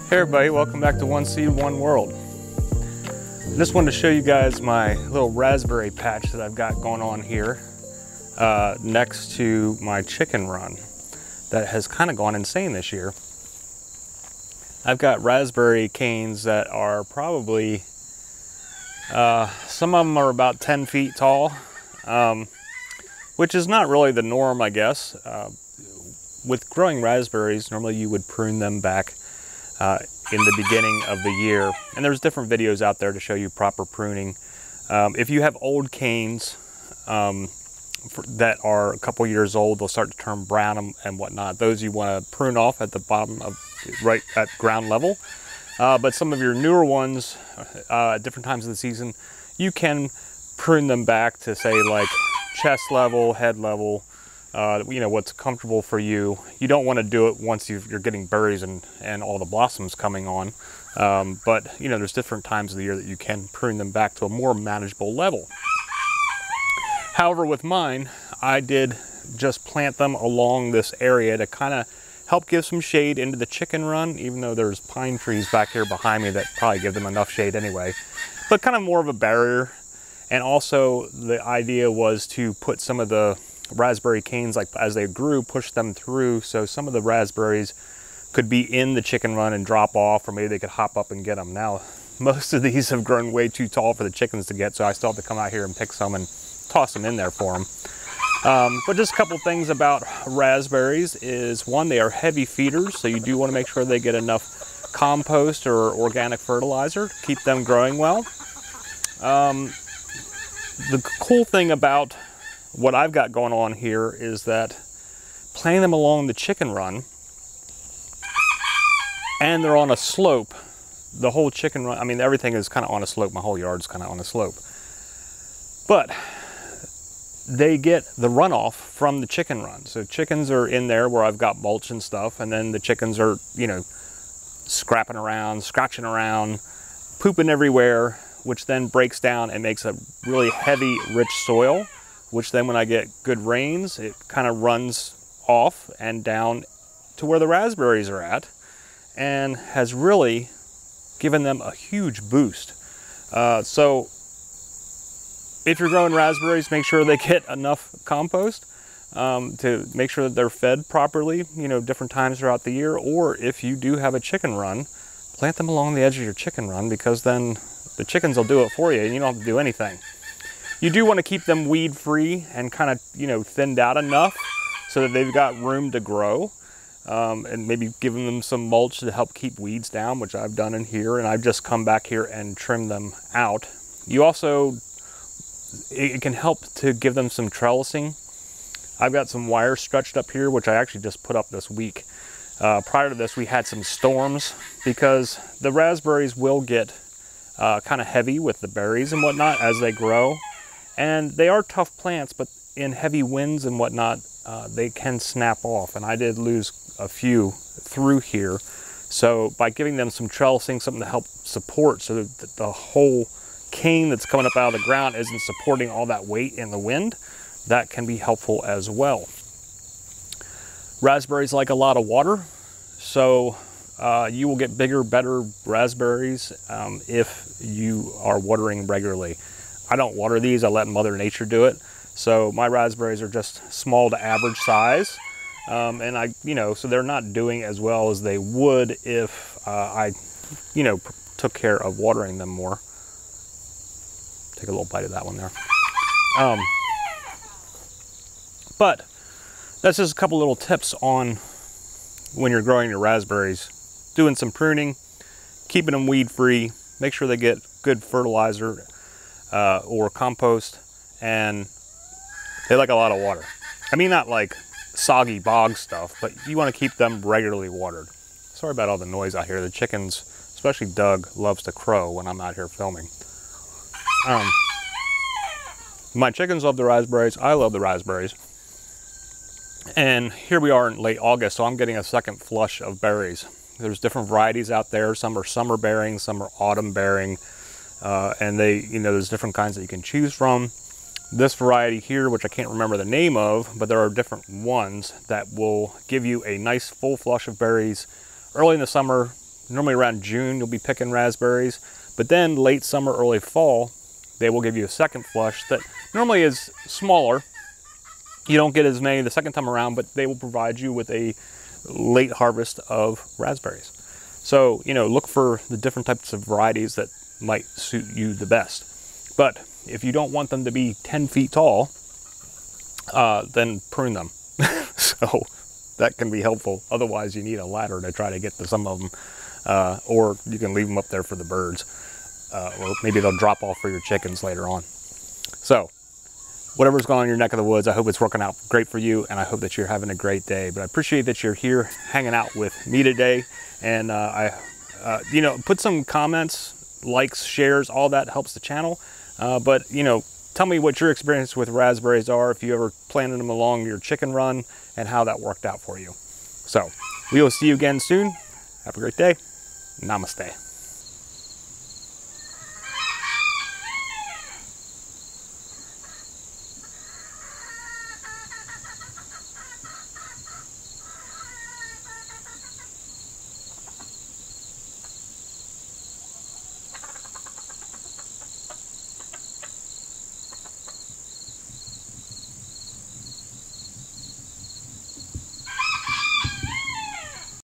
Hey everybody, welcome back to One Seed, One World. I just wanted to show you guys my little raspberry patch that I've got going on here next to my chicken run that has kind of gone insane this year. I've got raspberry canes that are probably, some of them are about 10 feet tall, which is not really the norm, I guess. With growing raspberries, normally you would prune them back in the beginning of the year. And there's different videos out there to show you proper pruning. If you have old canes that are a couple years old, they'll start to turn brown and whatnot. Those you want to prune off at the bottom of, right at ground level. But some of your newer ones, at different times of the season, you can prune them back to say like chest level, head level, you know, what's comfortable for you. You don't want to do it once you're getting berries and all the blossoms coming on. But, you know, there's different times of the year that you can prune them back to a more manageable level. However, with mine, I did just plant them along this area to kind of help give some shade into the chicken run, even though there's pine trees back here behind me that probably give them enough shade anyway. But kind of more of a barrier. And also the idea was to put some of the raspberry canes, like as they grew, push them through so some of the raspberries could be in the chicken run and drop off, or maybe they could hop up and get them. Now, most of these have grown way too tall for the chickens to get, so I still have to come out here and pick some and toss them in there for them. But just a couple things about raspberries is, one, they are heavy feeders, so you do want to make sure they get enough compost or organic fertilizer to keep them growing well. The cool thing about what I've got going on here is that planting them along the chicken run, and they're on a slope. The whole chicken run, I mean, everything is kind of on a slope. My whole yard's kind of on a slope. But they get the runoff from the chicken run. So chickens are in there where I've got mulch and stuff, and then the chickens are, you know, scrapping around, scratching around, pooping everywhere, which then breaks down and makes a really heavy, rich soil, which then when I get good rains, it kind of runs off and down to where the raspberries are at, and has really given them a huge boost. So if you're growing raspberries, make sure they get enough compost to make sure that they're fed properly, you know, different times throughout the year. Or if you do have a chicken run, plant them along the edge of your chicken run, because then the chickens will do it for you and you don't have to do anything. You do want to keep them weed free and kind of, you know, thinned out enough so that they've got room to grow, and maybe giving them some mulch to help keep weeds down, which I've done in here, and I've just come back here and trimmed them out. You also, it can help to give them some trellising. I've got some wire stretched up here, which I actually just put up this week. Prior to this, we had some storms because the raspberries will get kind of heavy with the berries and whatnot as they grow. And they are tough plants, but in heavy winds and whatnot, they can snap off. And I did lose a few through here. So by giving them some trellising, something to help support so that the whole cane that's coming up out of the ground isn't supporting all that weight in the wind, that can be helpful as well. Raspberries like a lot of water, so you will get bigger, better raspberries if you are watering regularly. I don't water these, I let Mother Nature do it. So my raspberries are just small to average size. And you know, so they're not doing as well as they would if I, you know, took care of watering them more. Take a little bite of that one there. But that's just a couple little tips on when you're growing your raspberries. Doing some pruning, keeping them weed free, make sure they get good fertilizer or compost, and they like a lot of water. I mean, not like soggy bog stuff, but you want to keep them regularly watered. Sorry about all the noise out here. The chickens, especially Doug, loves to crow when I'm out here filming. My chickens love the raspberries. I love the raspberries. And here we are in late August, so I'm getting a second flush of berries. There's different varieties out there. Some are summer bearing, some are autumn bearing. And they, you know, there's different kinds that you can choose from. This variety here, which I can't remember the name of, but there are different ones that will give you a nice full flush of berries early in the summer, Normally around June, you'll be picking raspberries, but then late summer, early fall, they will give you a second flush that normally is smaller. You don't get as many the second time around, but they will provide you with a late harvest of raspberries. So, you know, look for the different types of varieties that might suit you the best. But if you don't want them to be 10 feet tall, then prune them. So that can be helpful. Otherwise, you need a ladder to try to get to some of them. Or you can leave them up there for the birds. Or maybe they'll drop off for your chickens later on. So whatever's going on in your neck of the woods, I hope it's working out great for you, and I hope that you're having a great day. But I appreciate that you're here hanging out with me today. And you know, put some comments, likes, shares, all that helps the channel. But, you know, tell me what your experience with raspberries are, if you ever planted them along your chicken run, and how that worked out for you. So we will see you again soon. Have a great day. Namaste.